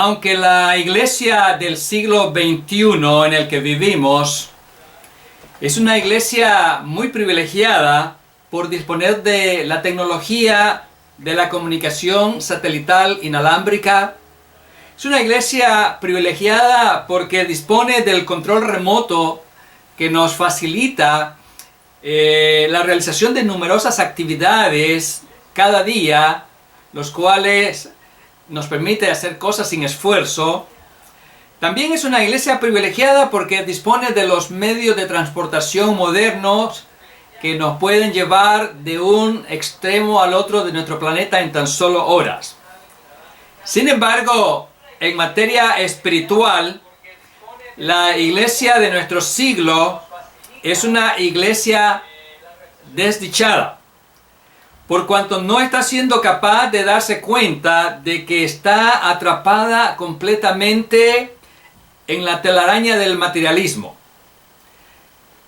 Aunque la iglesia del siglo XXI en el que vivimos es una iglesia muy privilegiada por disponer de la tecnología de la comunicación satelital inalámbrica, es una iglesia privilegiada porque dispone del control remoto que nos facilita la realización de numerosas actividades cada día, los cuales nos permite hacer cosas sin esfuerzo. También es una iglesia privilegiada porque dispone de los medios de transportación modernos que nos pueden llevar de un extremo al otro de nuestro planeta en tan solo horas. Sin embargo, en materia espiritual, la iglesia de nuestro siglo es una iglesia desdichada, por cuanto no está siendo capaz de darse cuenta de que está atrapada completamente en la telaraña del materialismo.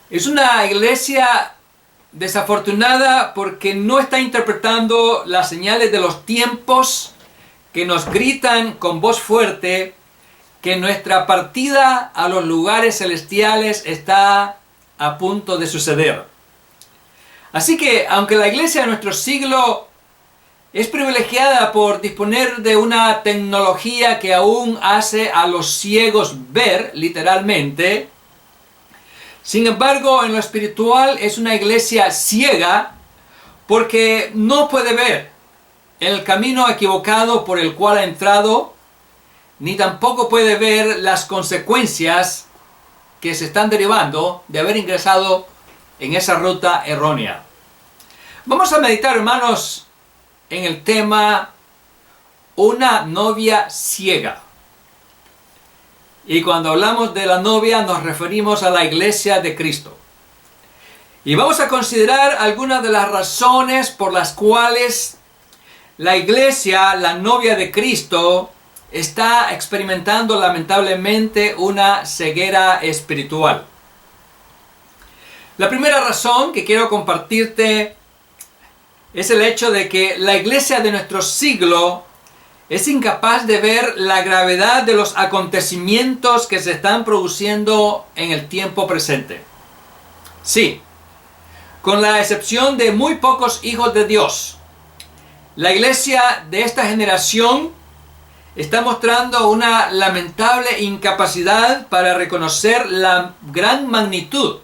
Es una iglesia desafortunada porque no está interpretando las señales de los tiempos que nos gritan con voz fuerte que nuestra partida a los lugares celestiales está a punto de suceder. Así que, aunque la iglesia de nuestro siglo es privilegiada por disponer de una tecnología que aún hace a los ciegos ver, literalmente, sin embargo, en lo espiritual es una iglesia ciega porque no puede ver el camino equivocado por el cual ha entrado, ni tampoco puede ver las consecuencias que se están derivando de haber ingresado en esa ruta errónea. Vamos a meditar, hermanos, en el tema una novia ciega. Y cuando hablamos de la novia nos referimos a la iglesia de Cristo. Y vamos a considerar algunas de las razones por las cuales la iglesia, la novia de Cristo, está experimentando lamentablemente una ceguera espiritual. La primera razón que quiero compartirte es el hecho de que la iglesia de nuestro siglo es incapaz de ver la gravedad de los acontecimientos que se están produciendo en el tiempo presente. Sí, con la excepción de muy pocos hijos de Dios, la iglesia de esta generación está mostrando una lamentable incapacidad para reconocer la gran magnitud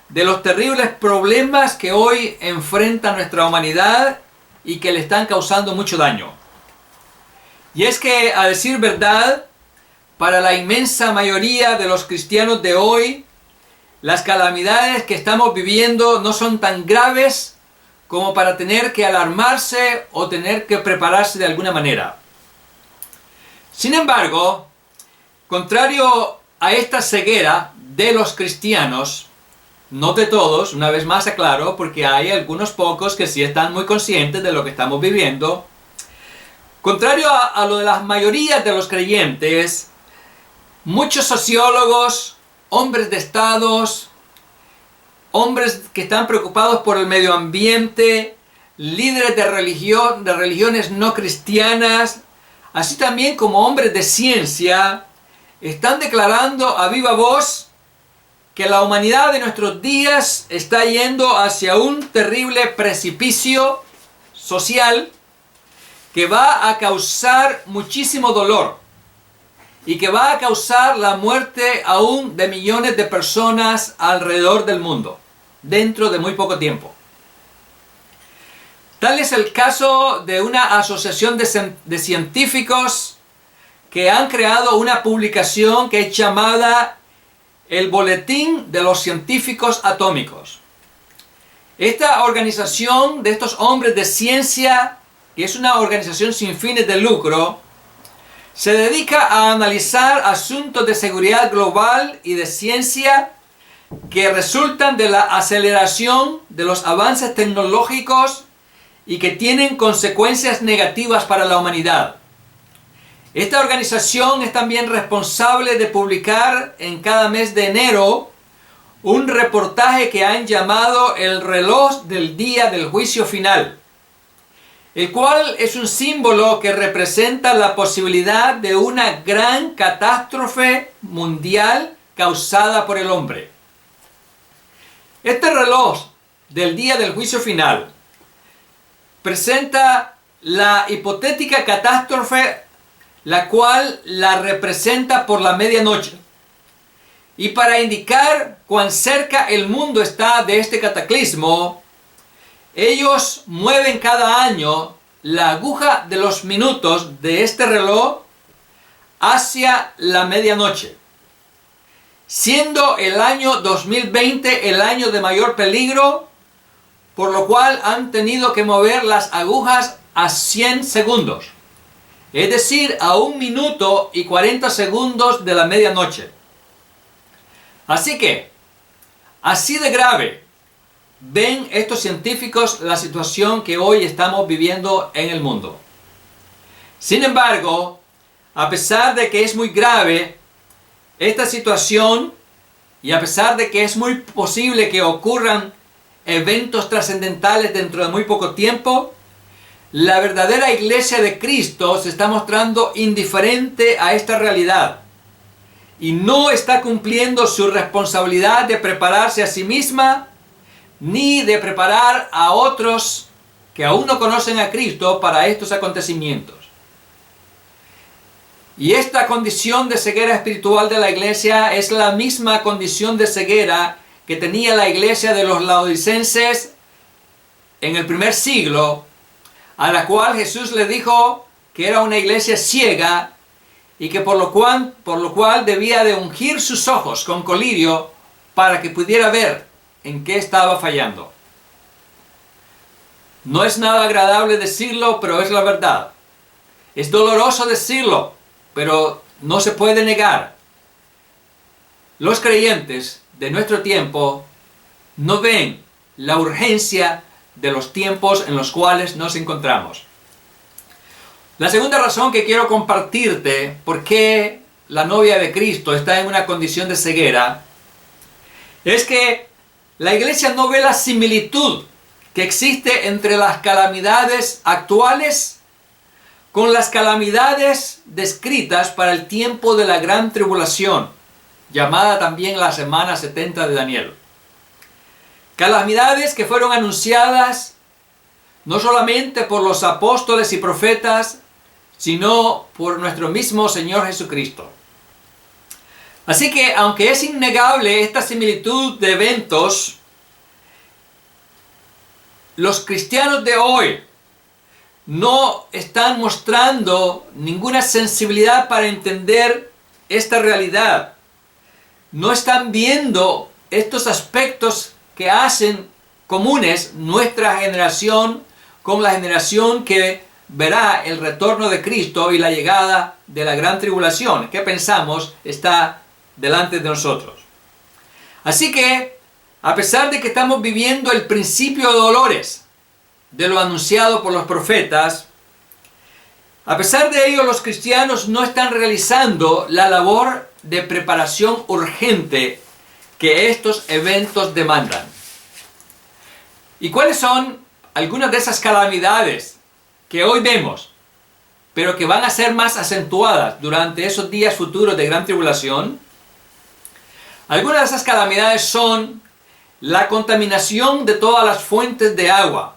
de los terribles problemas que hoy enfrenta nuestra humanidad y que le están causando mucho daño. Y es que, a decir verdad, para la inmensa mayoría de los cristianos de hoy, las calamidades que estamos viviendo no son tan graves como para tener que alarmarse o tener que prepararse de alguna manera. Sin embargo, contrario a esta ceguera de los cristianos, no de todos, una vez más aclaro, porque hay algunos pocos que sí están muy conscientes de lo que estamos viviendo. Contrario a lo de las mayorías de los creyentes, muchos sociólogos, hombres de estados, hombres que están preocupados por el medio ambiente, líderes de religiones no cristianas, así también como hombres de ciencia, están declarando a viva voz que la humanidad de nuestros días está yendo hacia un terrible precipicio social que va a causar muchísimo dolor y que va a causar la muerte aún de millones de personas alrededor del mundo, dentro de muy poco tiempo. Tal es el caso de una asociación de científicos que han creado una publicación que es llamada el Boletín de los Científicos Atómicos. Esta organización de estos hombres de ciencia, que es una organización sin fines de lucro, se dedica a analizar asuntos de seguridad global y de ciencia que resultan de la aceleración de los avances tecnológicos y que tienen consecuencias negativas para la humanidad. Esta organización es también responsable de publicar en cada mes de enero un reportaje que han llamado El reloj del día del juicio final. el cual es un símbolo que representa la posibilidad de una gran catástrofe mundial causada por el hombre. Este reloj del día del juicio final presenta la hipotética catástrofe, la cual la representa por la medianoche. Y para indicar cuán cerca el mundo está de este cataclismo, ellos mueven cada año la aguja de los minutos de este reloj hacia la medianoche, siendo el año 2020 el año de mayor peligro, por lo cual han tenido que mover las agujas a 100 segundos, es decir, a 1 minuto y 40 segundos de la medianoche. Así que, así de grave ven estos científicos la situación que hoy estamos viviendo en el mundo. Sin embargo, a pesar de que es muy grave esta situación y a pesar de que es muy posible que ocurran eventos trascendentales dentro de muy poco tiempo, la verdadera iglesia de Cristo se está mostrando indiferente a esta realidad y no está cumpliendo su responsabilidad de prepararse a sí misma ni de preparar a otros que aún no conocen a Cristo para estos acontecimientos. Y esta condición de ceguera espiritual de la iglesia es la misma condición de ceguera que tenía la iglesia de los laodicenses en el primer siglo, a la cual Jesús le dijo que era una iglesia ciega y que por lo cual debía de ungir sus ojos con colirio para que pudiera ver en qué estaba fallando. No es nada agradable decirlo, pero es la verdad. Es doloroso decirlo, pero no se puede negar. Los creyentes de nuestro tiempo no ven la urgencia de los tiempos en los cuales nos encontramos. La segunda razón que quiero compartirte por qué la novia de Cristo está en una condición de ceguera es que la iglesia no ve la similitud que existe entre las calamidades actuales con las calamidades descritas para el tiempo de la gran tribulación, llamada también la semana 70 de Daniel. Calamidades que fueron anunciadas no solamente por los apóstoles y profetas, sino por nuestro mismo Señor Jesucristo. Así que, aunque es innegable esta similitud de eventos, los cristianos de hoy no están mostrando ninguna sensibilidad para entender esta realidad. No están viendo estos aspectos que hacen comunes nuestra generación con la generación que verá el retorno de Cristo y la llegada de la gran tribulación, que pensamos está delante de nosotros. Así que, a pesar de que estamos viviendo el principio de dolores de lo anunciado por los profetas, a pesar de ello los cristianos no están realizando la labor de preparación urgente que estos eventos demandan. ¿Y cuáles son algunas de esas calamidades que hoy vemos, pero que van a ser más acentuadas durante esos días futuros de gran tribulación? Algunas de esas calamidades son la contaminación de todas las fuentes de agua,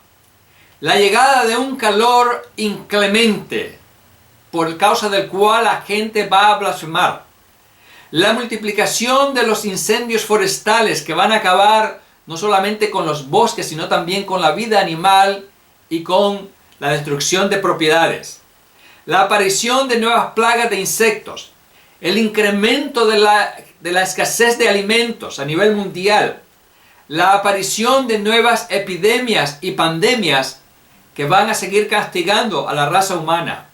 la llegada de un calor inclemente, por causa del cual la gente va a blasfemar, la multiplicación de los incendios forestales que van a acabar no solamente con los bosques, sino también con la vida animal y con la destrucción de propiedades, la aparición de nuevas plagas de insectos, el incremento de la escasez de alimentos a nivel mundial, la aparición de nuevas epidemias y pandemias que van a seguir castigando a la raza humana,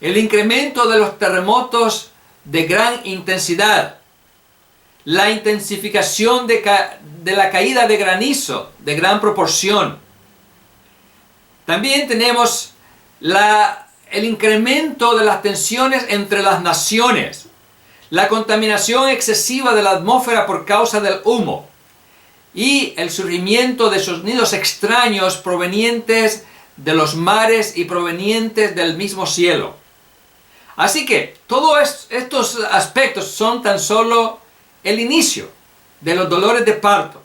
el incremento de los terremotos de gran intensidad, la intensificación de la caída de granizo de gran proporción. También tenemos el incremento de las tensiones entre las naciones, la contaminación excesiva de la atmósfera por causa del humo y el surgimiento de sonidos extraños provenientes de los mares y provenientes del mismo cielo. Así que todos estos aspectos son tan solo el inicio de los dolores de parto,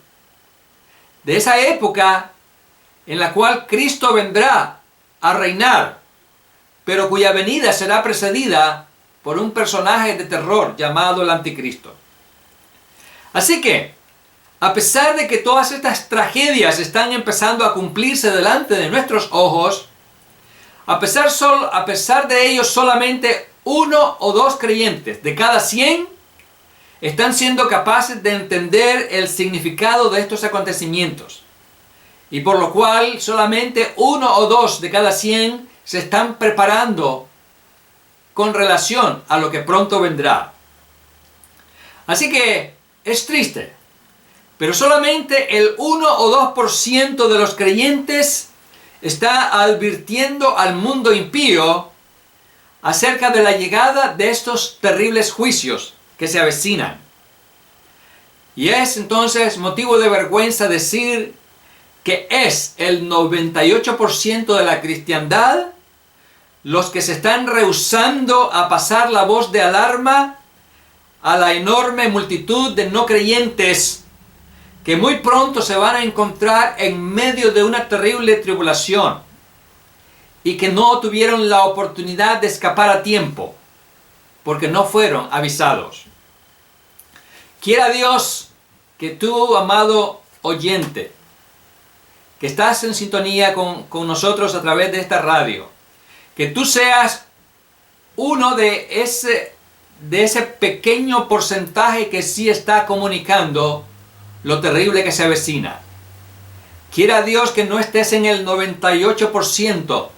de esa época en la cual Cristo vendrá a reinar, pero cuya venida será precedida por un personaje de terror llamado el Anticristo. Así que, a pesar de que todas estas tragedias están empezando a cumplirse delante de nuestros ojos, a pesar de ello, solamente 1 o 2 creyentes de cada 100 están siendo capaces de entender el significado de estos acontecimientos. Y por lo cual solamente 1 o 2 de cada 100 se están preparando con relación a lo que pronto vendrá. Así que es triste, pero solamente el 1 o 2% de los creyentes está advirtiendo al mundo impío acerca de la llegada de estos terribles juicios que se avecinan. Y es entonces motivo de vergüenza decir que es el 98% de la cristiandad los que se están rehusando a pasar la voz de alarma a la enorme multitud de no creyentes que muy pronto se van a encontrar en medio de una terrible tribulación y que no tuvieron la oportunidad de escapar a tiempo porque no fueron avisados. Quiera Dios que tú, amado oyente, que estás en sintonía con nosotros a través de esta radio, que tú seas uno de ese pequeño porcentaje que sí está comunicando lo terrible que se avecina. Quiera Dios que no estés en el 98%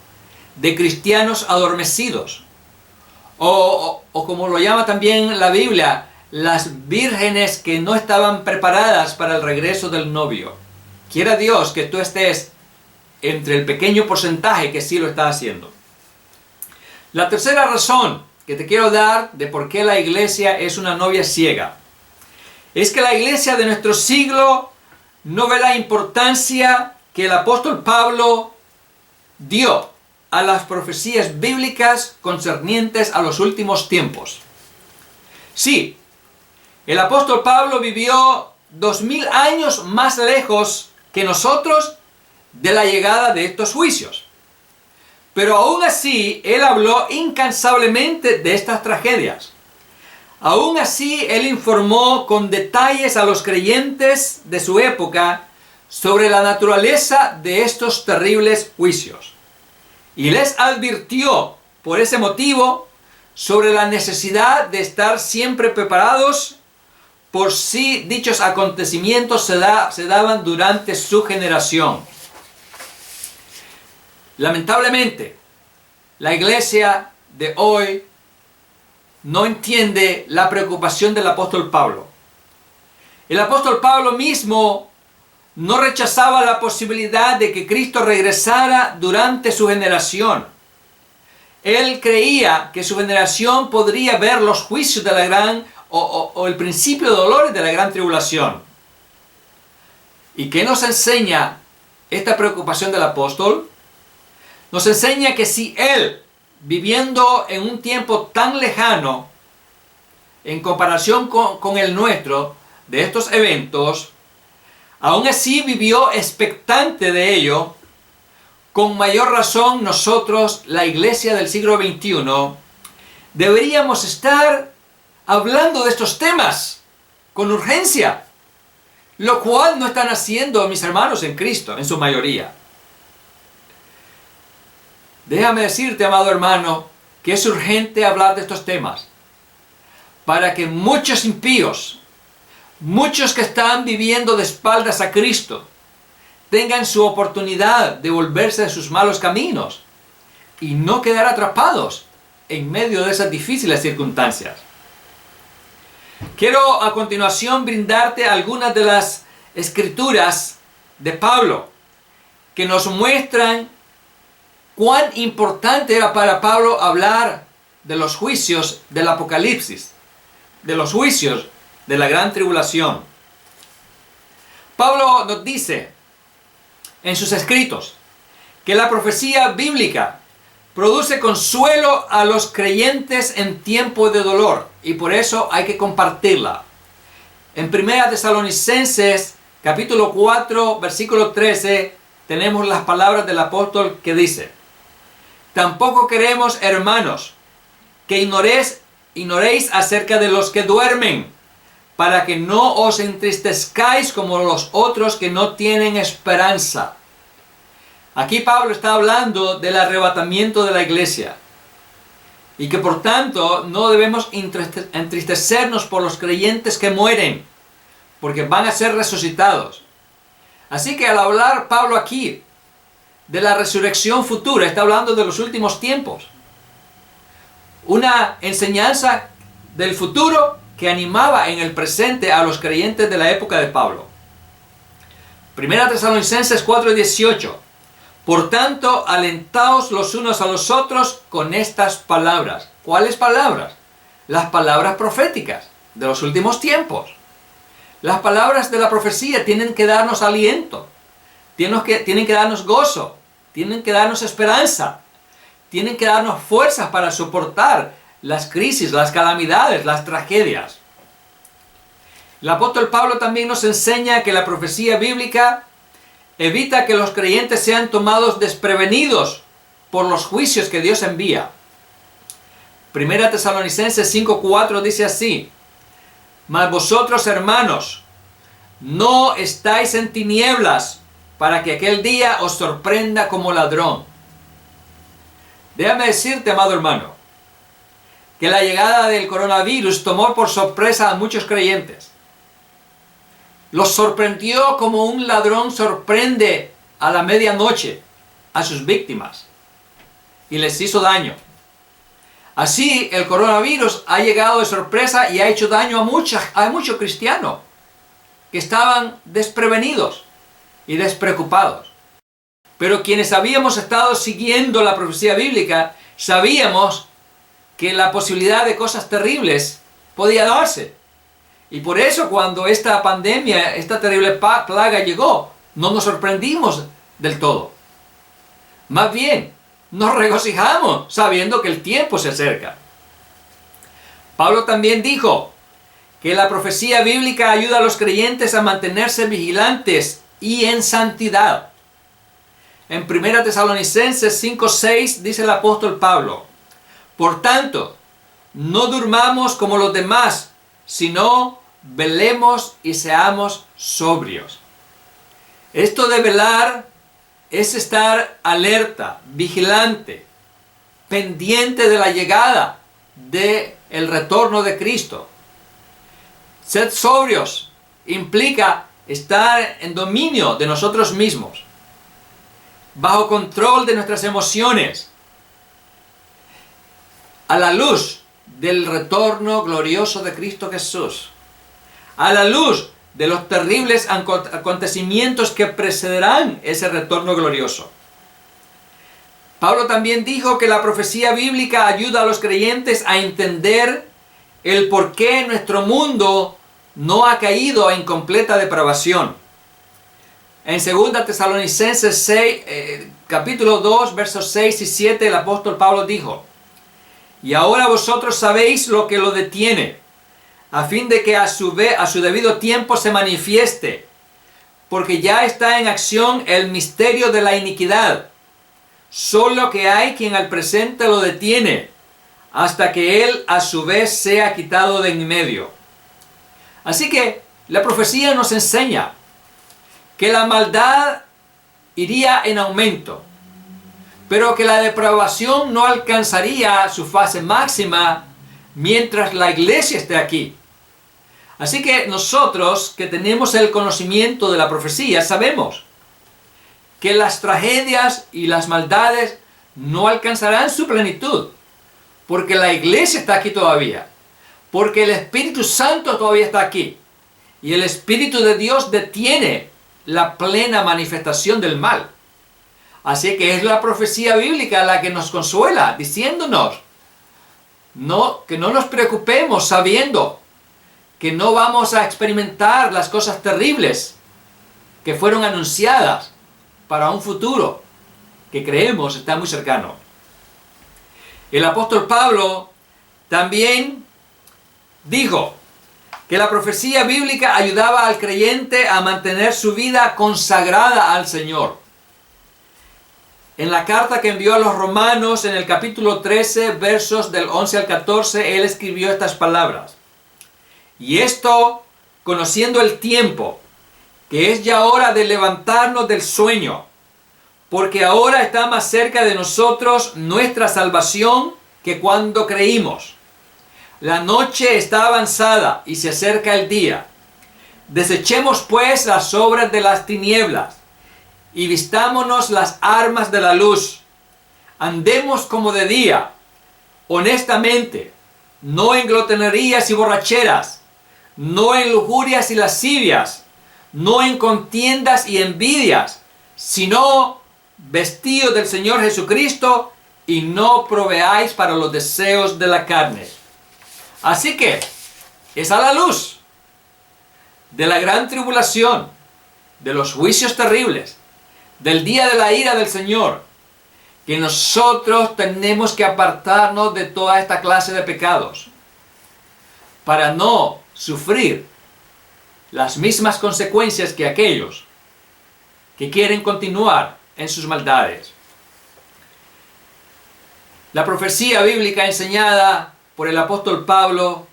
de cristianos adormecidos, o como lo llama también la Biblia, las vírgenes que no estaban preparadas para el regreso del novio. Quiera Dios que tú estés entre el pequeño porcentaje que sí lo está haciendo. La tercera razón que te quiero dar de por qué la iglesia es una novia ciega es que la iglesia de nuestro siglo no ve la importancia que el apóstol Pablo dio a las profecías bíblicas concernientes a los últimos tiempos. Sí, el apóstol Pablo vivió 2000 años más lejos que nosotros de la llegada de estos juicios. Pero aún así, él habló incansablemente de estas tragedias. Aún así, él informó con detalles a los creyentes de su época sobre la naturaleza de estos terribles juicios. Y les advirtió, por ese motivo, sobre la necesidad de estar siempre preparados por si dichos acontecimientos se daban durante su generación. Lamentablemente, la iglesia de hoy no entiende la preocupación del apóstol Pablo. El apóstol Pablo mismo no rechazaba la posibilidad de que Cristo regresara durante su generación. Él creía que su generación podría ver los juicios de la gran o el principio de dolores de la gran tribulación. ¿Y qué nos enseña esta preocupación del apóstol? Nos enseña que si él, viviendo en un tiempo tan lejano, en comparación con el nuestro, de estos eventos, aún así vivió expectante de ello, con mayor razón nosotros, la iglesia del siglo XXI, deberíamos estar hablando de estos temas con urgencia, lo cual no están haciendo mis hermanos en Cristo, en su mayoría. Déjame decirte, amado hermano, que es urgente hablar de estos temas, para que muchos impíos, muchos que están viviendo de espaldas a Cristo, tengan su oportunidad de volverse de sus malos caminos y no quedar atrapados en medio de esas difíciles circunstancias. Quiero a continuación brindarte algunas de las escrituras de Pablo que nos muestran cuán importante era para Pablo hablar de los juicios del Apocalipsis, de los juicios de la gran tribulación. Pablo nos dice en sus escritos que la profecía bíblica produce consuelo a los creyentes en tiempo de dolor y por eso hay que compartirla. En 1 Tesalonicenses capítulo 4 versículo 13 tenemos las palabras del apóstol que dice: tampoco queremos, hermanos, que ignoréis acerca de los que duermen, para que no os entristezcáis como los otros que no tienen esperanza. Aquí Pablo está hablando del arrebatamiento de la iglesia y que por tanto no debemos entristecernos por los creyentes que mueren, porque van a ser resucitados. Así que al hablar Pablo aquí de la resurrección futura, está hablando de los últimos tiempos. Una enseñanza del futuro que animaba en el presente a los creyentes de la época de Pablo. 1 Tesalonicenses 4:18. Por tanto, alentaos los unos a los otros con estas palabras. ¿Cuáles palabras? Las palabras proféticas de los últimos tiempos. Las palabras de la profecía tienen que darnos aliento, tienen que darnos gozo, tienen que darnos esperanza, tienen que darnos fuerzas para soportar las crisis, las calamidades, las tragedias. El apóstol Pablo también nos enseña que la profecía bíblica evita que los creyentes sean tomados desprevenidos por los juicios que Dios envía. 1 Tesalonicenses 5:4 dice así: mas vosotros, hermanos, no estáis en tinieblas para que aquel día os sorprenda como ladrón. Déjame decirte, amado hermano, que la llegada del coronavirus tomó por sorpresa a muchos creyentes. Los sorprendió como un ladrón sorprende a la medianoche a sus víctimas y les hizo daño. Así el coronavirus ha llegado de sorpresa y ha hecho daño a muchos cristianos que estaban desprevenidos y despreocupados. Pero quienes habíamos estado siguiendo la profecía bíblica, sabíamos que la posibilidad de cosas terribles podía darse. Y por eso cuando esta pandemia, esta terrible plaga llegó, no nos sorprendimos del todo. Más bien, nos regocijamos sabiendo que el tiempo se acerca. Pablo también dijo que la profecía bíblica ayuda a los creyentes a mantenerse vigilantes y en santidad. En 1 Tesalonicenses 5:6 dice el apóstol Pablo: por tanto, no durmamos como los demás, sino velemos y seamos sobrios. Esto de velar es estar alerta, vigilante, pendiente de la llegada del retorno de Cristo. Ser sobrios implica estar en dominio de nosotros mismos, bajo control de nuestras emociones, a la luz del retorno glorioso de Cristo Jesús, a la luz de los terribles acontecimientos que precederán ese retorno glorioso. Pablo también dijo que la profecía bíblica ayuda a los creyentes a entender el por qué nuestro mundo no ha caído en completa depravación. En 2 Tesalonicenses 6, capítulo 2, versos 6 y 7, el apóstol Pablo dijo: y ahora vosotros sabéis lo que lo detiene, a fin de que a su debido tiempo se manifieste, porque ya está en acción el misterio de la iniquidad, solo que hay quien al presente lo detiene, hasta que él a su vez sea quitado de en medio. Así que la profecía nos enseña que la maldad iría en aumento, pero que la depravación no alcanzaría su fase máxima mientras la iglesia esté aquí. Así que nosotros que tenemos el conocimiento de la profecía sabemos que las tragedias y las maldades no alcanzarán su plenitud, porque la iglesia está aquí todavía, porque el Espíritu Santo todavía está aquí, y el Espíritu de Dios detiene la plena manifestación del mal. Así que es la profecía bíblica la que nos consuela, diciéndonos que no nos preocupemos sabiendo que no vamos a experimentar las cosas terribles que fueron anunciadas para un futuro. que creemos está muy cercano. El apóstol Pablo también dijo que la profecía bíblica ayudaba al creyente a mantener su vida consagrada al Señor. En la carta que envió a los romanos, en el capítulo 13, versos del 11 al 14, él escribió estas palabras. Y esto, conociendo el tiempo, que es ya hora de levantarnos del sueño, porque ahora está más cerca de nosotros nuestra salvación que cuando creímos. La noche está avanzada y se acerca el día. Desechemos pues las obras de las tinieblas y vistámonos las armas de la luz. Andemos como de día, honestamente, no en glotonerías y borracheras, no en lujurias y lascivias, no en contiendas y envidias, sino vestidos del Señor Jesucristo y no proveáis para los deseos de la carne. Así que es a la luz de la gran tribulación, de los juicios terribles, del día de la ira del Señor, que nosotros tenemos que apartarnos de toda esta clase de pecados para no sufrir las mismas consecuencias que aquellos que quieren continuar en sus maldades. La profecía bíblica enseñada por el apóstol Pablo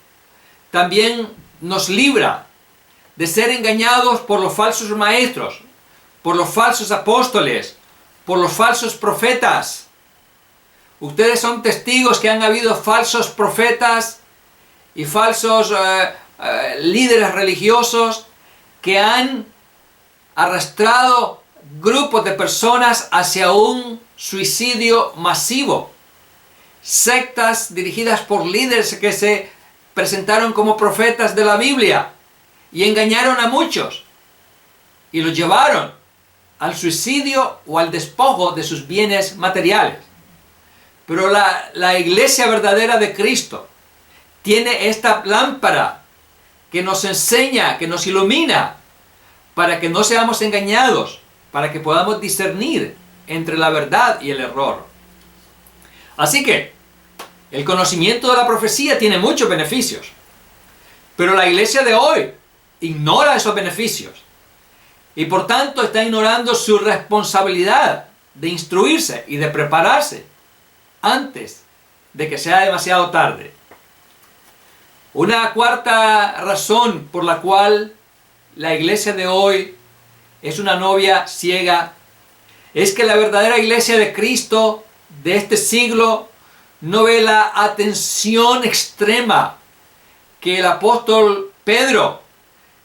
también nos libra de ser engañados por los falsos maestros, por los falsos apóstoles, por los falsos profetas. Ustedes son testigos que han habido falsos profetas y falsos líderes religiosos que han arrastrado grupos de personas hacia un suicidio masivo. Sectas dirigidas por líderes que se presentaron como profetas de la Biblia y engañaron a muchos y los llevaron al suicidio o al despojo de sus bienes materiales. Pero la iglesia verdadera de Cristo tiene esta lámpara que nos enseña, que nos ilumina, para que no seamos engañados, para que podamos discernir entre la verdad y el error. Así que el conocimiento de la profecía tiene muchos beneficios, pero la iglesia de hoy ignora esos beneficios y por tanto está ignorando su responsabilidad de instruirse y de prepararse antes de que sea demasiado tarde. Una cuarta razón por la cual la iglesia de hoy es una novia ciega es que la verdadera iglesia de Cristo de este siglo no ve la atención extrema que el apóstol Pedro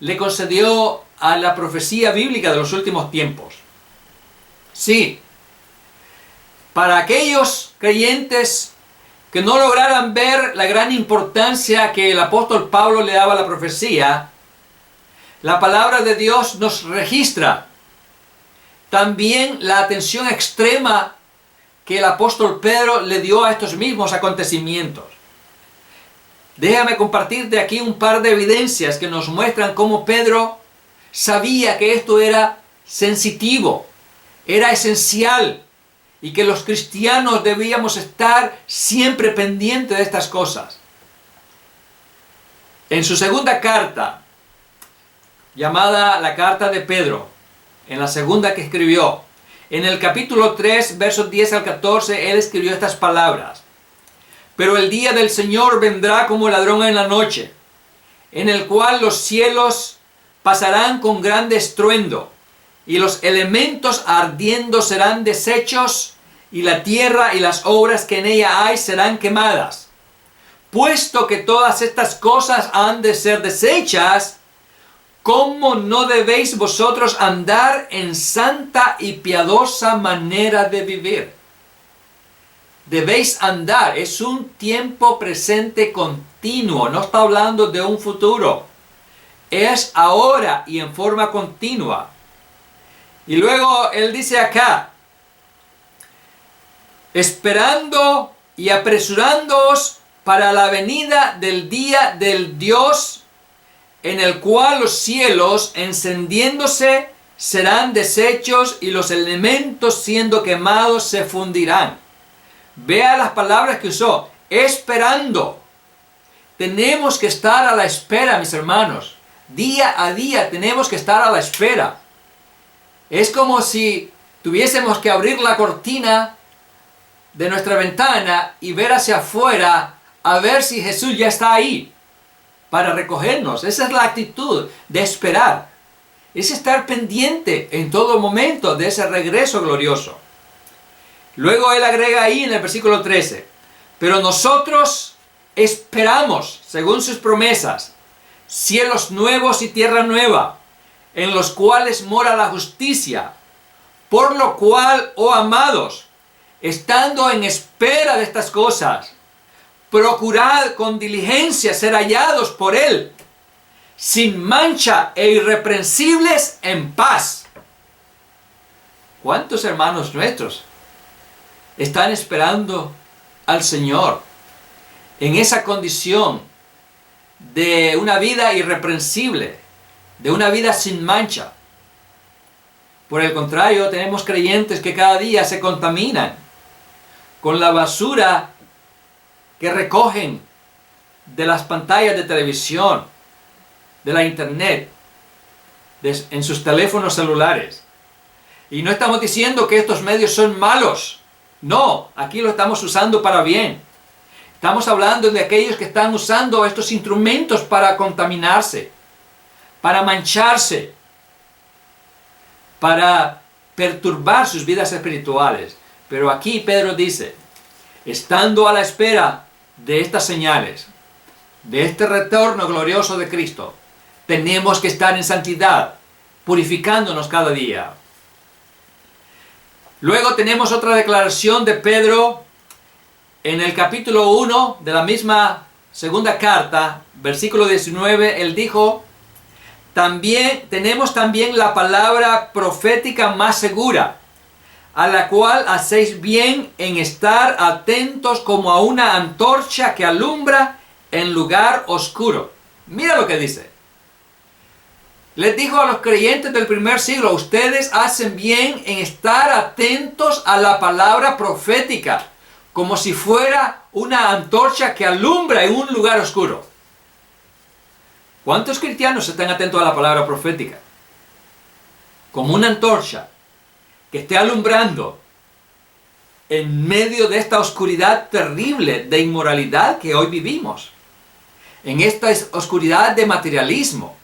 le concedió a la profecía bíblica de los últimos tiempos. Sí, para aquellos creyentes que no lograran ver la gran importancia que el apóstol Pablo le daba a la profecía, la palabra de Dios nos registra también la atención extrema que el apóstol Pedro le dio a estos mismos acontecimientos. Déjame compartirte aquí un par de evidencias que nos muestran cómo Pedro sabía que esto era sensitivo, era esencial y que los cristianos debíamos estar siempre pendientes de estas cosas. En su segunda carta, llamada la carta de Pedro, en la segunda que escribió, en el capítulo 3, versos 10 al 14, él escribió estas palabras. Pero el día del Señor vendrá como ladrón en la noche, en el cual los cielos pasarán con grande estruendo, y los elementos ardiendo serán deshechos, y la tierra y las obras que en ella hay serán quemadas. Puesto que todas estas cosas han de ser deshechas, ¿cómo no debéis vosotros andar en santa y piadosa manera de vivir? Debéis andar, es un tiempo presente continuo, no está hablando de un futuro. Es ahora y en forma continua. Y luego él dice acá, esperando y apresurándoos para la venida del día del Dios, en el cual los cielos, encendiéndose, serán deshechos y los elementos siendo quemados se fundirán. Vea las palabras que usó, esperando. Tenemos que estar a la espera, mis hermanos. Día a día tenemos que estar a la espera. Es como si tuviésemos que abrir la cortina de nuestra ventana y ver hacia afuera a ver si Jesús ya está ahí para recogernos. Esa es la actitud de esperar. Es estar pendiente en todo momento de ese regreso glorioso. Luego él agrega ahí en el versículo 13, pero nosotros esperamos, según sus promesas, cielos nuevos y tierra nueva, en los cuales mora la justicia. Por lo cual, oh amados, estando en espera de estas cosas, procurad con diligencia ser hallados por Él, sin mancha e irreprensibles en paz. ¿Cuántos hermanos nuestros están esperando al Señor en esa condición de una vida irreprensible, de una vida sin mancha? Por el contrario, tenemos creyentes que cada día se contaminan con la basura que recogen de las pantallas de televisión, de la internet, en sus teléfonos celulares. Y no estamos diciendo que estos medios son malos. No, aquí lo estamos usando para bien. Estamos hablando de aquellos que están usando estos instrumentos para contaminarse, para mancharse, para perturbar sus vidas espirituales. Pero aquí Pedro dice, estando a la espera de estas señales, de este retorno glorioso de Cristo, tenemos que estar en santidad, purificándonos cada día. Luego tenemos otra declaración de Pedro en el capítulo 1 de la misma segunda carta, versículo 19, él dijo, tenemos también la palabra profética más segura, a la cual hacéis bien en estar atentos como a una antorcha que alumbra en lugar oscuro. Mira lo que dice. Les dijo a los creyentes del primer siglo, ustedes hacen bien en estar atentos a la palabra profética, como si fuera una antorcha que alumbra en un lugar oscuro. ¿Cuántos cristianos están atentos a la palabra profética? Como una antorcha que esté alumbrando en medio de esta oscuridad terrible de inmoralidad que hoy vivimos. En esta oscuridad de materialismo,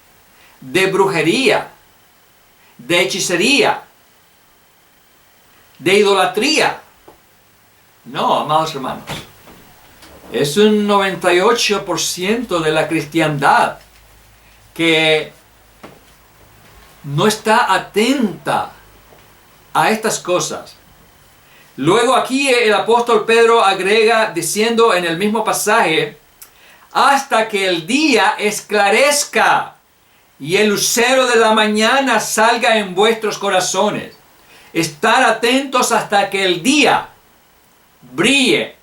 de brujería, de hechicería, de idolatría. No, amados hermanos, es un 98% de la cristiandad que no está atenta a estas cosas. Luego aquí el apóstol Pedro agrega diciendo en el mismo pasaje, hasta que el día esclarezca y el lucero de la mañana salga en vuestros corazones. Estar atentos hasta que el día brille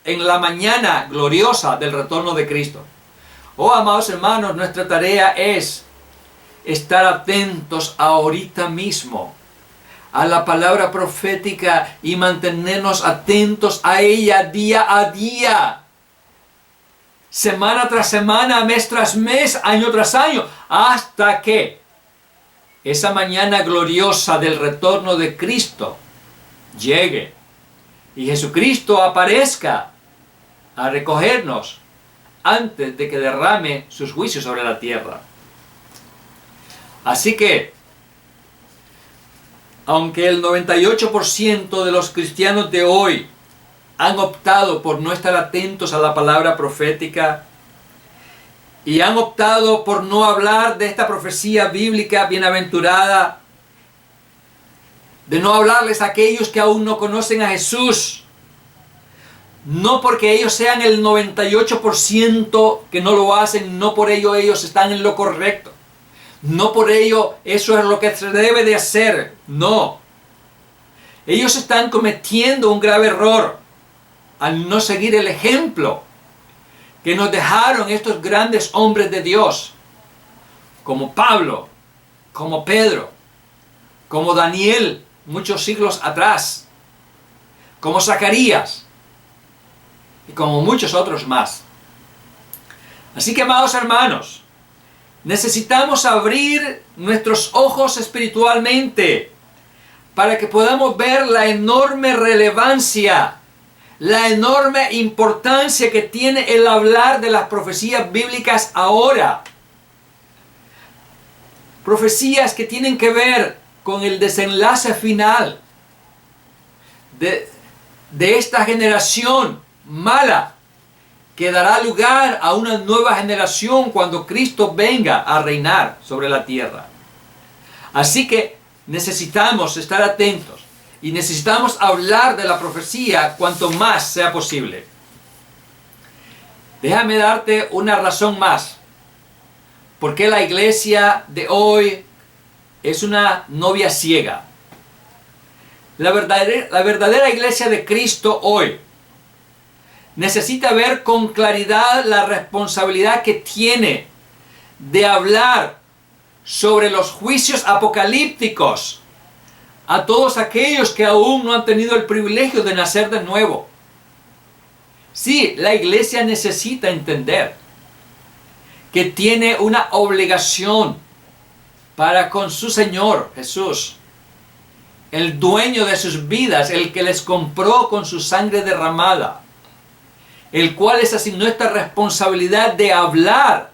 en la mañana gloriosa del retorno de Cristo. Oh, amados hermanos, nuestra tarea es estar atentos ahorita mismo a la palabra profética y mantenernos atentos a ella día a día, semana tras semana, mes tras mes, año tras año, hasta que esa mañana gloriosa del retorno de Cristo llegue y Jesucristo aparezca a recogernos antes de que derrame sus juicios sobre la tierra. Así que, aunque el 98% de los cristianos de hoy han optado por no estar atentos a la palabra profética y han optado por no hablar de esta profecía bíblica bienaventurada, de no hablarles a aquellos que aún no conocen a Jesús, no porque ellos sean el 98% que no lo hacen, no por ello ellos están en lo correcto, no por ello eso es lo que se debe de hacer, no. Ellos están cometiendo un grave error al no seguir el ejemplo que nos dejaron estos grandes hombres de Dios, como Pablo, como Pedro, como Daniel muchos siglos atrás, como Zacarías y como muchos otros más. Así que, amados hermanos, necesitamos abrir nuestros ojos espiritualmente para que podamos ver la enorme relevancia, la enorme importancia que tiene el hablar de las profecías bíblicas ahora. Profecías que tienen que ver con el desenlace final de esta generación mala que dará lugar a una nueva generación cuando Cristo venga a reinar sobre la tierra. Así que necesitamos estar atentos y necesitamos hablar de la profecía cuanto más sea posible. Déjame darte una razón más. ¿Por qué la iglesia de hoy es una novia ciega? La verdadera iglesia de Cristo hoy necesita ver con claridad la responsabilidad que tiene de hablar sobre los juicios apocalípticos a todos aquellos que aún no han tenido el privilegio de nacer de nuevo. Sí, la iglesia necesita entender que tiene una obligación para con su Señor Jesús, el dueño de sus vidas, el que les compró con su sangre derramada, el cual les asignó esta responsabilidad de hablar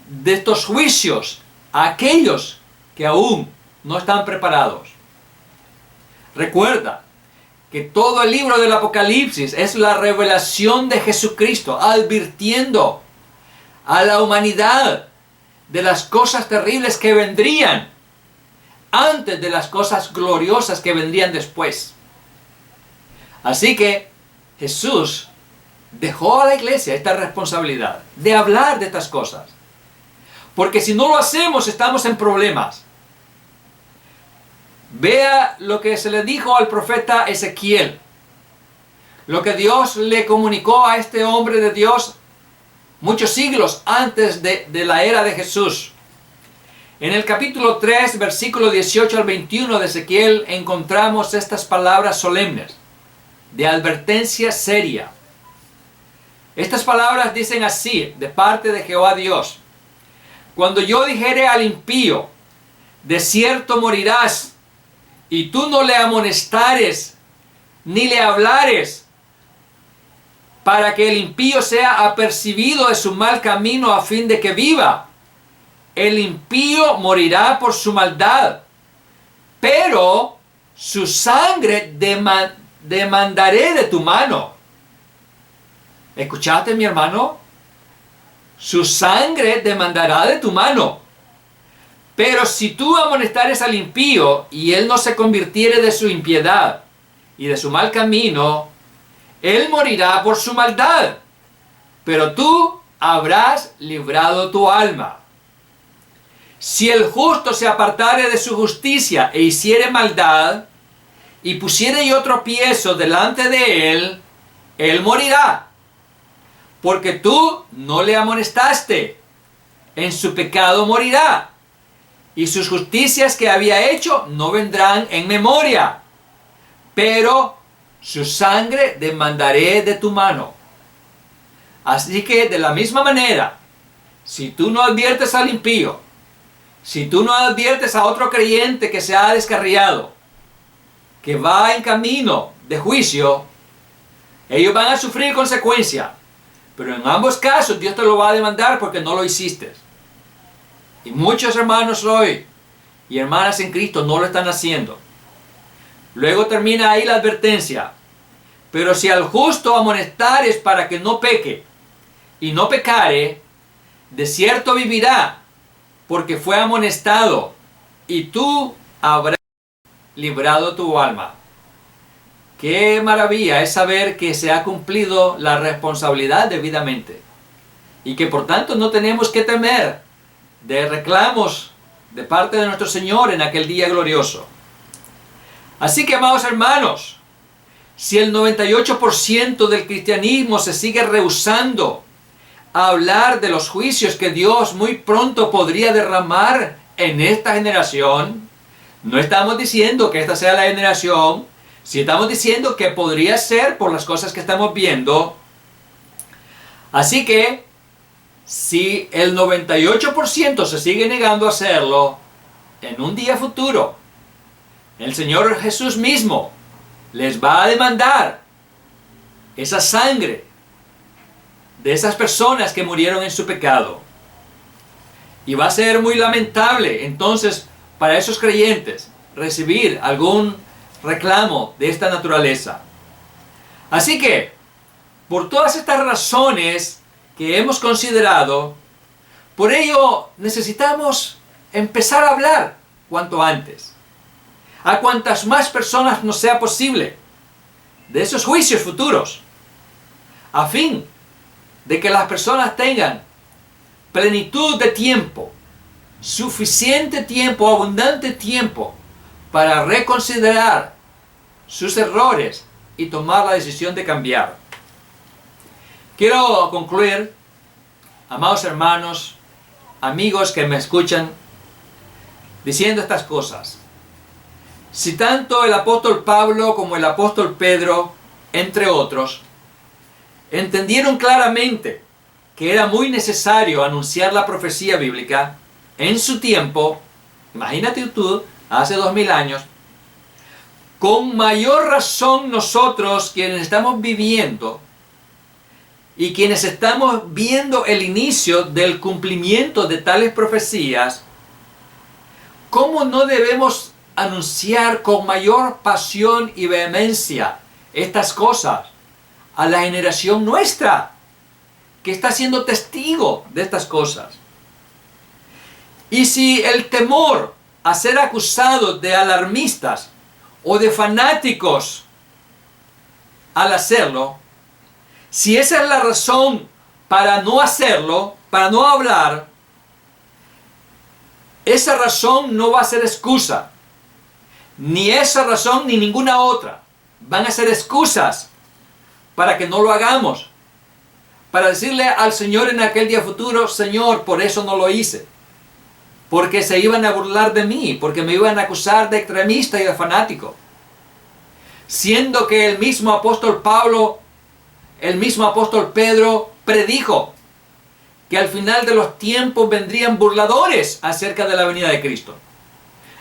de estos juicios a aquellos que aún no están preparados. Recuerda que todo el libro del Apocalipsis es la revelación de Jesucristo, advirtiendo a la humanidad de las cosas terribles que vendrían antes de las cosas gloriosas que vendrían después. Así que Jesús dejó a la iglesia esta responsabilidad de hablar de estas cosas. Porque si no lo hacemos, estamos en problemas. Vea lo que se le dijo al profeta Ezequiel. Lo que Dios le comunicó a este hombre de Dios muchos siglos antes de la era de Jesús. En el capítulo 3, versículo 18 al 21 de Ezequiel encontramos estas palabras solemnes de advertencia seria. Estas palabras dicen así, de parte de Jehová Dios: cuando yo dijere al impío, de cierto morirás, y tú no le amonestares, ni le hablares, para que el impío sea apercibido de su mal camino a fin de que viva. El impío morirá por su maldad, pero su sangre demandaré de tu mano. ¿Escuchaste, mi hermano? Su sangre demandará de tu mano. Pero si tú amonestares al impío y él no se convirtiere de su impiedad y de su mal camino, él morirá por su maldad, pero tú habrás librado tu alma. Si el justo se apartare de su justicia e hiciere maldad, y pusiere yo tropiezo delante de él, él morirá, porque tú no le amonestaste. En su pecado morirá, y sus justicias que había hecho no vendrán en memoria, pero su sangre demandaré de tu mano. Así que de la misma manera, si tú no adviertes al impío, si tú no adviertes a otro creyente que se ha descarriado, que va en camino de juicio, ellos van a sufrir consecuencia. Pero en ambos casos Dios te lo va a demandar porque no lo hiciste. Y muchos hermanos hoy y hermanas en Cristo no lo están haciendo. Luego termina ahí la advertencia: pero si al justo amonestares para que no peque, y no pecare, de cierto vivirá, porque fue amonestado, y tú habrás librado tu alma. Qué maravilla es saber que se ha cumplido la responsabilidad debidamente, y que por tanto no tenemos que temer de reclamos de parte de nuestro Señor en aquel día glorioso. Así que, amados hermanos, si el 98% del cristianismo se sigue rehusando a hablar de los juicios que Dios muy pronto podría derramar en esta generación, No estamos diciendo que esta sea la generación, sí estamos diciendo que podría ser por las cosas que estamos viendo. Así que, si el 98% se sigue negando a hacerlo, en un día futuro, el Señor Jesús mismo les va a demandar esa sangre de esas personas que murieron en su pecado. Y va a ser muy lamentable entonces para esos creyentes recibir algún reclamo de esta naturaleza. Así que, por todas estas razones que hemos considerado, por ello necesitamos empezar a hablar cuanto antes, a cuantas más personas nos sea posible, de esos juicios futuros, a fin de que las personas tengan plenitud de tiempo, suficiente tiempo, abundante tiempo, para reconsiderar sus errores y tomar la decisión de cambiar. Quiero concluir, amados hermanos, amigos que me escuchan, diciendo estas cosas. Si tanto el apóstol Pablo como el apóstol Pedro, entre otros, entendieron claramente que era muy necesario anunciar la profecía bíblica en su tiempo, imagínate tú, hace 2000 años, con mayor razón nosotros quienes estamos viviendo y quienes estamos viendo el inicio del cumplimiento de tales profecías, ¿cómo no debemos anunciar con mayor pasión y vehemencia estas cosas a la generación nuestra, que está siendo testigo de estas cosas? Y si el temor a ser acusados de alarmistas o de fanáticos al hacerlo, si esa es la razón para no hacerlo, para no hablar, esa razón no va a ser excusa. Ni esa razón ni ninguna otra van a ser excusas para que no lo hagamos. Para decirle al Señor en aquel día futuro: Señor, por eso no lo hice. Porque se iban a burlar de mí, porque me iban a acusar de extremista y de fanático. Siendo que el mismo apóstol Pablo, el mismo apóstol Pedro predijo que al final de los tiempos vendrían burladores acerca de la venida de Cristo.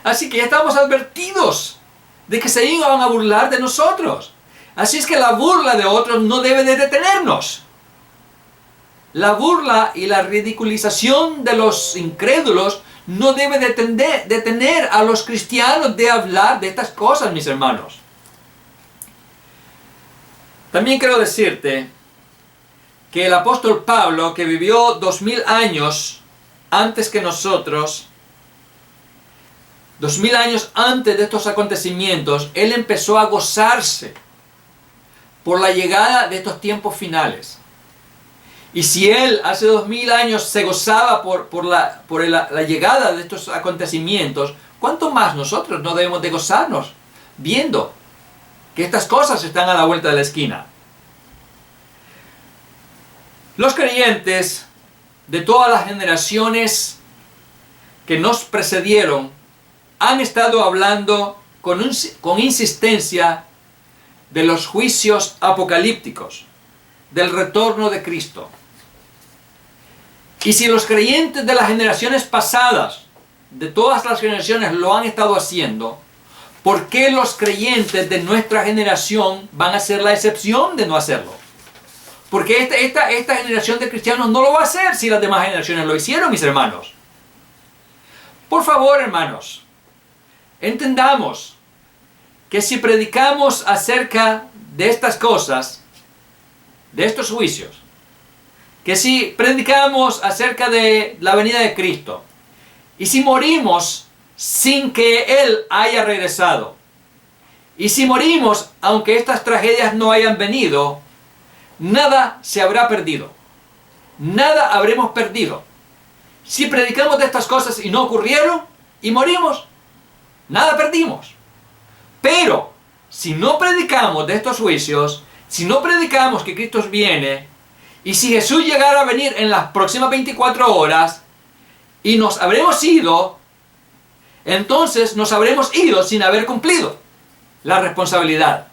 Así que ya estamos advertidos de que se iban a burlar de nosotros. Así es que la burla de otros no debe de detenernos. La burla y la ridiculización de los incrédulos no debe detener a los cristianos de hablar de estas cosas, mis hermanos. También quiero decirte que el apóstol Pablo, que vivió 2000 años antes que nosotros, 2000 años antes de estos acontecimientos, él empezó a gozarse por la llegada de estos tiempos finales. Y si él hace 2000 años se gozaba por la llegada de estos acontecimientos, ¿cuánto más nosotros no debemos de gozarnos viendo que estas cosas están a la vuelta de la esquina? Los creyentes de todas las generaciones que nos precedieron han estado hablando con insistencia de los juicios apocalípticos, del retorno de Cristo. Y si los creyentes de las generaciones pasadas, de todas las generaciones, lo han estado haciendo, ¿por qué los creyentes de nuestra generación van a ser la excepción de no hacerlo? Porque esta generación de cristianos no lo va a hacer si las demás generaciones lo hicieron, mis hermanos. Por favor, hermanos, entendamos que si predicamos acerca de estas cosas, de estos juicios, que si predicamos acerca de la venida de Cristo, y si morimos sin que Él haya regresado, y si morimos aunque estas tragedias no hayan venido, nada se habrá perdido. Nada habremos perdido. Si predicamos de estas cosas y no ocurrieron, y morimos, nada perdimos. Pero, si no predicamos de estos juicios, si no predicamos que Cristo viene, y si Jesús llegara a venir en las próximas 24 horas, y nos habremos ido, entonces nos habremos ido sin haber cumplido la responsabilidad.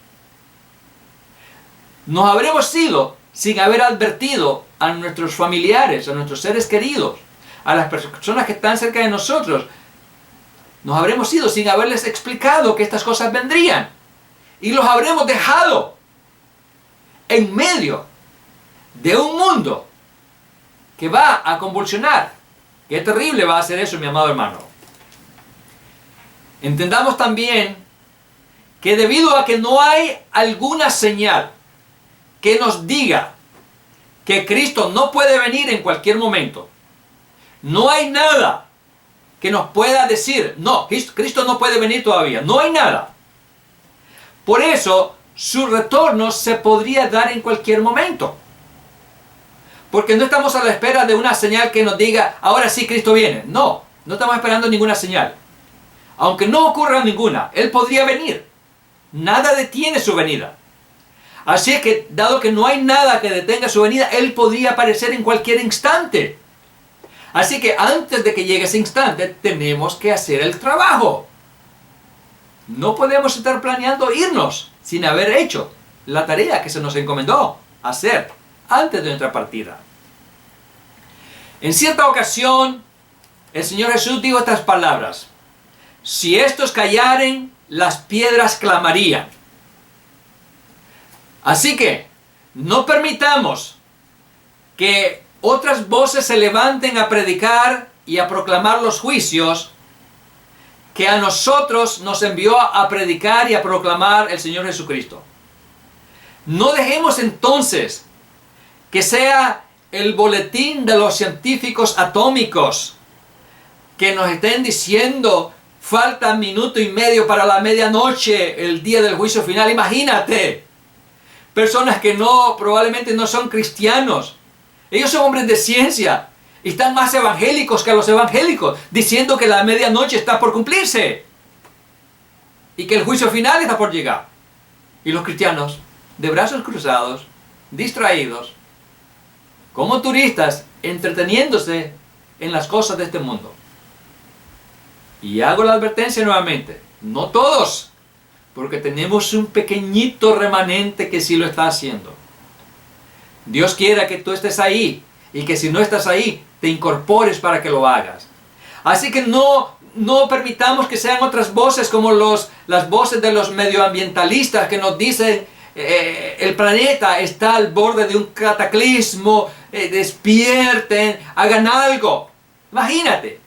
Nos habremos ido sin haber advertido a nuestros familiares, a nuestros seres queridos, a las personas que están cerca de nosotros. Nos habremos ido sin haberles explicado que estas cosas vendrían. Y los habremos dejado en medio de un mundo que va a convulsionar. Qué terrible va a ser eso, mi amado hermano. Entendamos también que debido a que no hay alguna señal que nos diga que Cristo no puede venir en cualquier momento, no hay nada que nos pueda decir, no, Cristo no puede venir todavía, no hay nada. Por eso, su retorno se podría dar en cualquier momento. Porque no estamos a la espera de una señal que nos diga, ahora sí Cristo viene. No, no estamos esperando ninguna señal. Aunque no ocurra ninguna, Él podría venir. Nada detiene su venida. Así es que, dado que no hay nada que detenga su venida, Él podría aparecer en cualquier instante. Así que antes de que llegue ese instante, tenemos que hacer el trabajo. No podemos estar planeando irnos sin haber hecho la tarea que se nos encomendó hacer antes de nuestra partida. En cierta ocasión, el Señor Jesús dijo estas palabras: si estos callaren, las piedras clamarían. Así que no permitamos que otras voces se levanten a predicar y a proclamar los juicios que a nosotros nos envió a predicar y a proclamar el Señor Jesucristo. No dejemos entonces que sea el boletín de los científicos atómicos que nos estén diciendo falta minuto y medio para la medianoche, el día del juicio final. Imagínate, personas que probablemente no son cristianos. Ellos son hombres de ciencia y están más evangélicos que los evangélicos, diciendo que la medianoche está por cumplirse y que el juicio final está por llegar. Y los cristianos, de brazos cruzados, distraídos, como turistas, entreteniéndose en las cosas de este mundo. Y hago la advertencia nuevamente, no todos, porque tenemos un pequeñito remanente que sí lo está haciendo. Dios quiera que tú estés ahí, y que si no estás ahí, te incorpores para que lo hagas. Así que no permitamos que sean otras voces como las voces de los medioambientalistas que nos dicen el planeta está al borde de un cataclismo, despierten, hagan algo. Imagínate,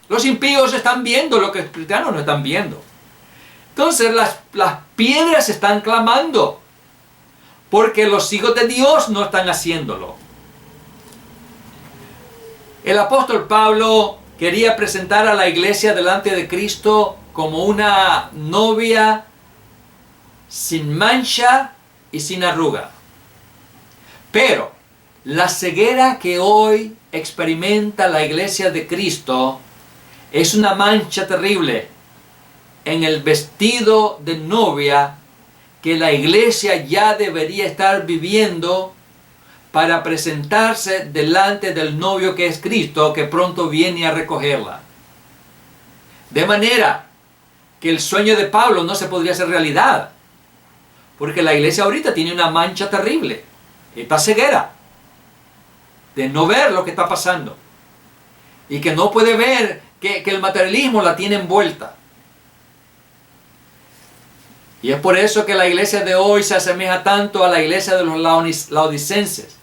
los impíos están viendo lo que los cristianos no están viendo. Entonces las piedras están clamando, porque los hijos de Dios no están haciéndolo. El apóstol Pablo quería presentar a la iglesia delante de Cristo como una novia sin mancha y sin arruga. Pero la ceguera que hoy experimenta la iglesia de Cristo es una mancha terrible en el vestido de novia que la iglesia ya debería estar viviendo para presentarse delante del novio que es Cristo, que pronto viene a recogerla. De manera que el sueño de Pablo no se podría hacer realidad, porque la iglesia ahorita tiene una mancha terrible, esta ceguera de no ver lo que está pasando y que no puede ver que el materialismo la tiene envuelta. Y es por eso que la iglesia de hoy se asemeja tanto a la iglesia de los laodicenses,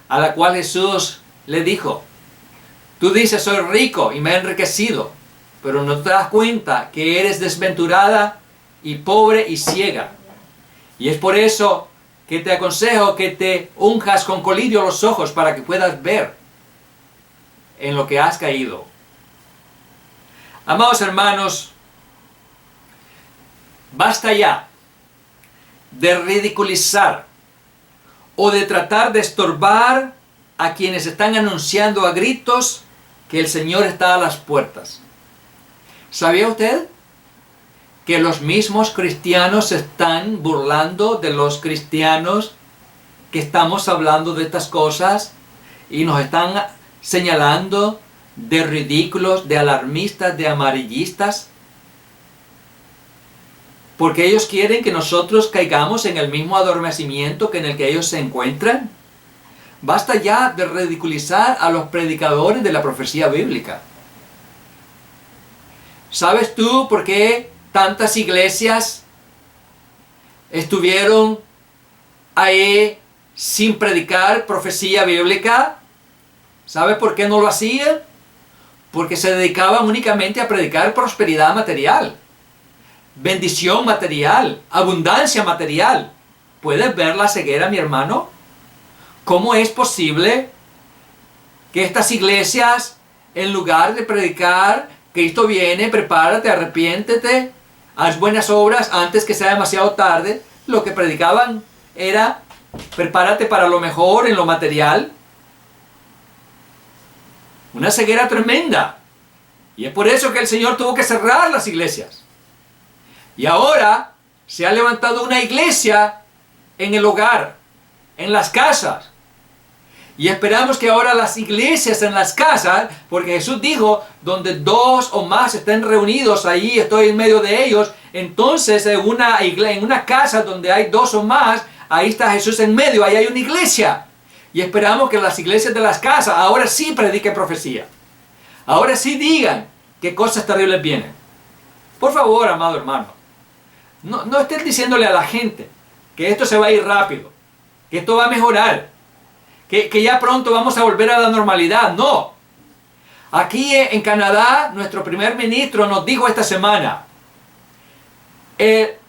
a la cual Jesús le dijo: tú dices soy rico y me he enriquecido, pero no te das cuenta que eres desventurada y pobre y ciega. Y es por eso que te aconsejo que te unjas con colirio los ojos para que puedas ver en lo que has caído. Amados hermanos, basta ya de ridiculizar o de tratar de estorbar a quienes están anunciando a gritos que el Señor está a las puertas. ¿Sabía usted que los mismos cristianos se están burlando de los cristianos que estamos hablando de estas cosas y nos están señalando de ridículos, de alarmistas, de amarillistas, porque ellos quieren que nosotros caigamos en el mismo adormecimiento que en el que ellos se encuentran. Basta ya de ridiculizar a los predicadores de la profecía bíblica. ¿Sabes tú por qué tantas iglesias estuvieron ahí sin predicar profecía bíblica? ¿Sabes por qué no lo hacían? Porque se dedicaban únicamente a predicar prosperidad material, bendición material, abundancia material. ¿Puedes ver la ceguera, mi hermano? ¿Cómo es posible que estas iglesias, en lugar de predicar, Cristo viene, prepárate, arrepiéntete, haz buenas obras antes que sea demasiado tarde, lo que predicaban era, prepárate para lo mejor en lo material? Una ceguera tremenda. Y es por eso que el Señor tuvo que cerrar las iglesias. Y ahora se ha levantado una iglesia en el hogar, en las casas. Y esperamos que ahora las iglesias en las casas, porque Jesús dijo, donde dos o más estén reunidos, ahí estoy en medio de ellos. Entonces en una casa donde hay dos o más, ahí está Jesús en medio, ahí hay una iglesia. Y esperamos que las iglesias de las casas ahora sí prediquen profecía. Ahora sí digan qué cosas terribles vienen. Por favor, amado hermano, no estés diciéndole a la gente que esto se va a ir rápido, que esto va a mejorar, que ya pronto vamos a volver a la normalidad. No. Aquí en Canadá, nuestro primer ministro nos dijo esta semana,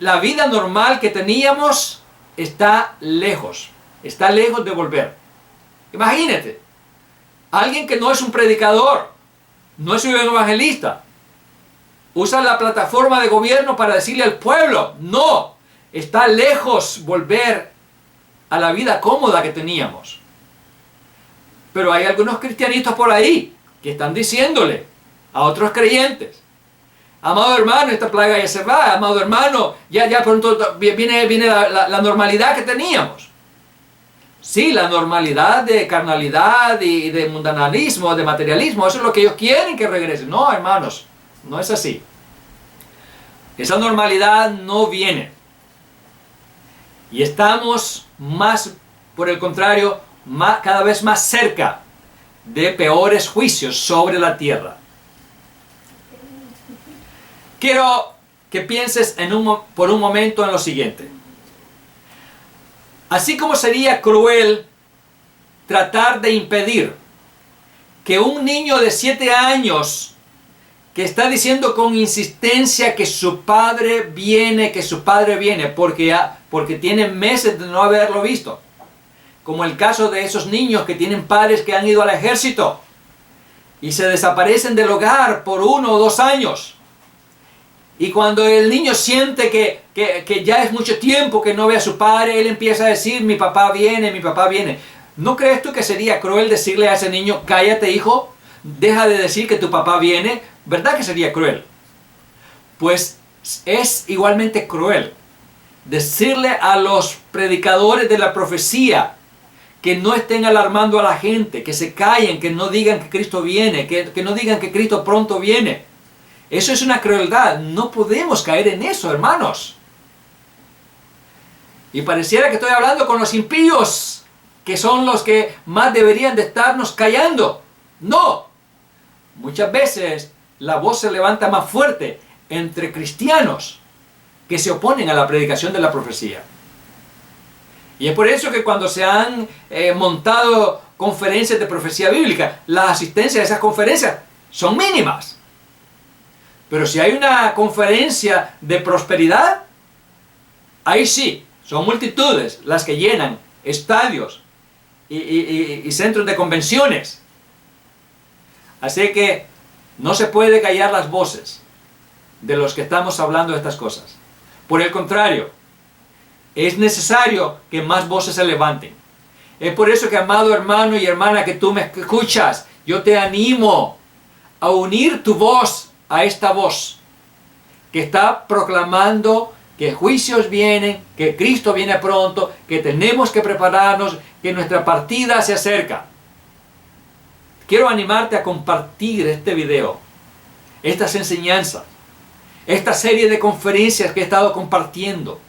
la vida normal que teníamos está lejos de volver. Imagínate, alguien que no es un predicador, no es un evangelista, usa la plataforma de gobierno para decirle al pueblo, no, está lejos volver a la vida cómoda que teníamos. Pero hay algunos cristianitos por ahí que están diciéndole a otros creyentes, amado hermano, esta plaga ya se va, amado hermano, ya pronto viene la normalidad que teníamos. Sí, la normalidad de carnalidad y de mundanismo, de materialismo, eso es lo que ellos quieren que regrese. No, hermanos, no es así. Esa normalidad no viene. Y estamos más, por el contrario, cada vez más cerca de peores juicios sobre la tierra. Quiero que pienses por un momento en lo siguiente. Así como sería cruel tratar de impedir que un niño de 7 años que está diciendo con insistencia que su padre viene, porque tiene meses de no haberlo visto, como el caso de esos niños que tienen padres que han ido al ejército y se desaparecen del hogar por 1 o 2 años. Y cuando el niño siente que ya es mucho tiempo que no ve a su padre, él empieza a decir, mi papá viene, mi papá viene. ¿No crees tú que sería cruel decirle a ese niño, cállate hijo, deja de decir que tu papá viene? ¿Verdad que sería cruel? Pues es igualmente cruel decirle a los predicadores de la profecía que no estén alarmando a la gente, que se callen, que no digan que Cristo viene, que no digan que Cristo pronto viene. Eso es una crueldad. No podemos caer en eso, hermanos. Y pareciera que estoy hablando con los impíos, que son los que más deberían de estarnos callando. No. Muchas veces la voz se levanta más fuerte entre cristianos que se oponen a la predicación de la profecía. Y es por eso que cuando se han montado conferencias de profecía bíblica, la asistencia a esas conferencias son mínimas. Pero si hay una conferencia de prosperidad, ahí sí, son multitudes las que llenan estadios y centros de convenciones. Así que no se puede callar las voces de los que estamos hablando de estas cosas. Por el contrario, es necesario que más voces se levanten. Es por eso que, amado hermano y hermana que tú me escuchas, yo te animo a unir tu voz a esta voz que está proclamando que juicios vienen, que Cristo viene pronto, que tenemos que prepararnos, que nuestra partida se acerca. quiero animarte a compartir este video, estas enseñanzas, esta serie de conferencias que he estado compartiendo,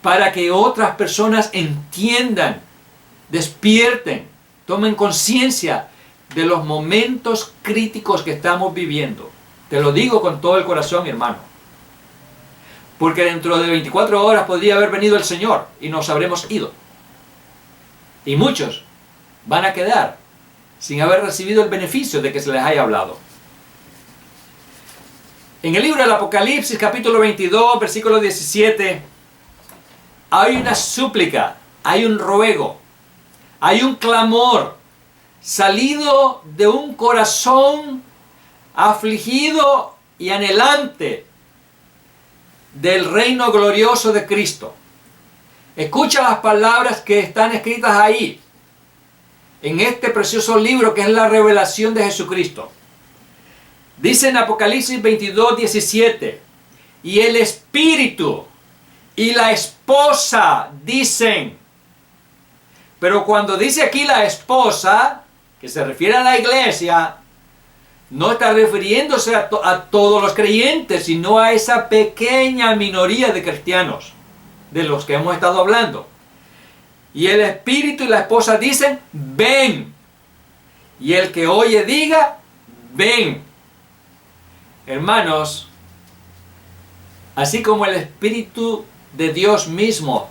para que otras personas entiendan, despierten, tomen conciencia de los momentos críticos que estamos viviendo. Te lo digo con todo el corazón, hermano. Porque dentro de 24 horas podría haber venido el Señor y nos habremos ido. Y muchos van a quedar sin haber recibido el beneficio de que se les haya hablado. En el libro del Apocalipsis, capítulo 22, versículo 17, hay una súplica, hay un ruego, hay un clamor salido de un corazón afligido y anhelante del reino glorioso de Cristo. Escucha las palabras que están escritas ahí, en este precioso libro que es la revelación de Jesucristo. Dice en Apocalipsis 22, 17, y el Espíritu y la esposa dicen. Pero cuando dice aquí la esposa, que se refiere a la iglesia, no está refiriéndose a todos los creyentes, sino a esa pequeña minoría de cristianos de los que hemos estado hablando. Y el Espíritu y la esposa dicen, ven. Y el que oye diga, ven. Hermanos, así como el Espíritu de Dios mismo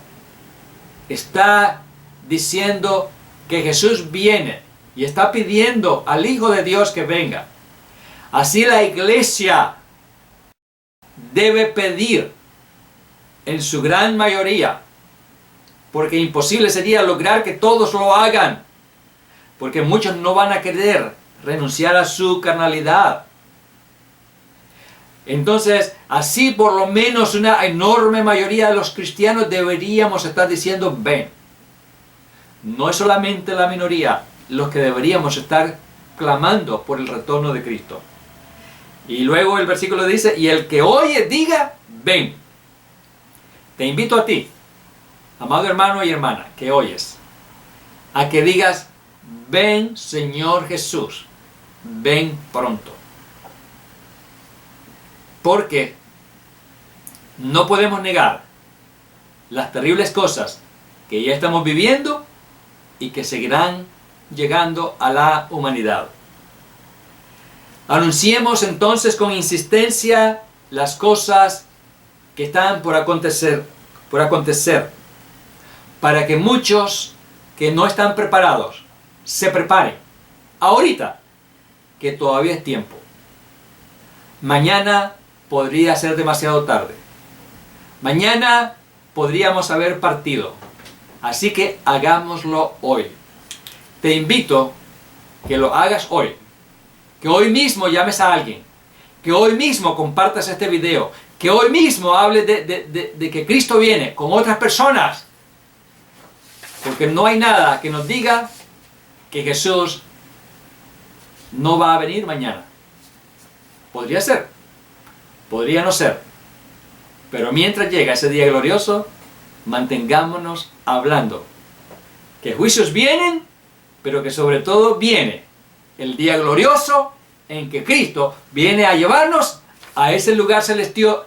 está diciendo que Jesús viene y está pidiendo al Hijo de Dios que venga, así la iglesia debe pedir en su gran mayoría, porque imposible sería lograr que todos lo hagan, porque muchos no van a querer renunciar a su carnalidad. Entonces, así por lo menos una enorme mayoría de los cristianos deberíamos estar diciendo ven. No es solamente la minoría los que deberíamos estar clamando por el retorno de Cristo. Y luego el versículo dice, y el que oye diga ven. Te invito a ti, amado hermano y hermana, que oyes, a que digas, ven Señor Jesús, ven pronto. Porque no podemos negar las terribles cosas que ya estamos viviendo y que seguirán llegando a la humanidad. Anunciemos entonces con insistencia las cosas que están por acontecer, para que muchos que no están preparados se preparen. Ahorita, que todavía es tiempo. Mañana podría ser demasiado tarde. Mañana podríamos haber partido. Así que hagámoslo hoy. Te invito que lo hagas hoy. Que hoy mismo llames a alguien. Que hoy mismo compartas este video. Que hoy mismo hables de que Cristo viene con otras personas. Porque no hay nada que nos diga que Jesús no va a venir mañana. Podría ser. Podría no ser. Pero mientras llega ese día glorioso, mantengámonos hablando. Que juicios vienen, pero que sobre todo viene el día glorioso en que Cristo viene a llevarnos a ese lugar celestial,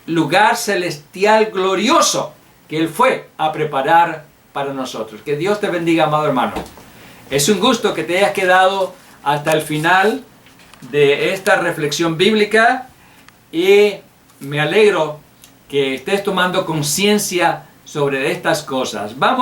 lugar celestial glorioso que Él fue a preparar para nosotros. Que Dios te bendiga, amado hermano. Es un gusto que te hayas quedado hasta el final de esta reflexión bíblica y me alegro que estés tomando conciencia sobre estas cosas. Vamos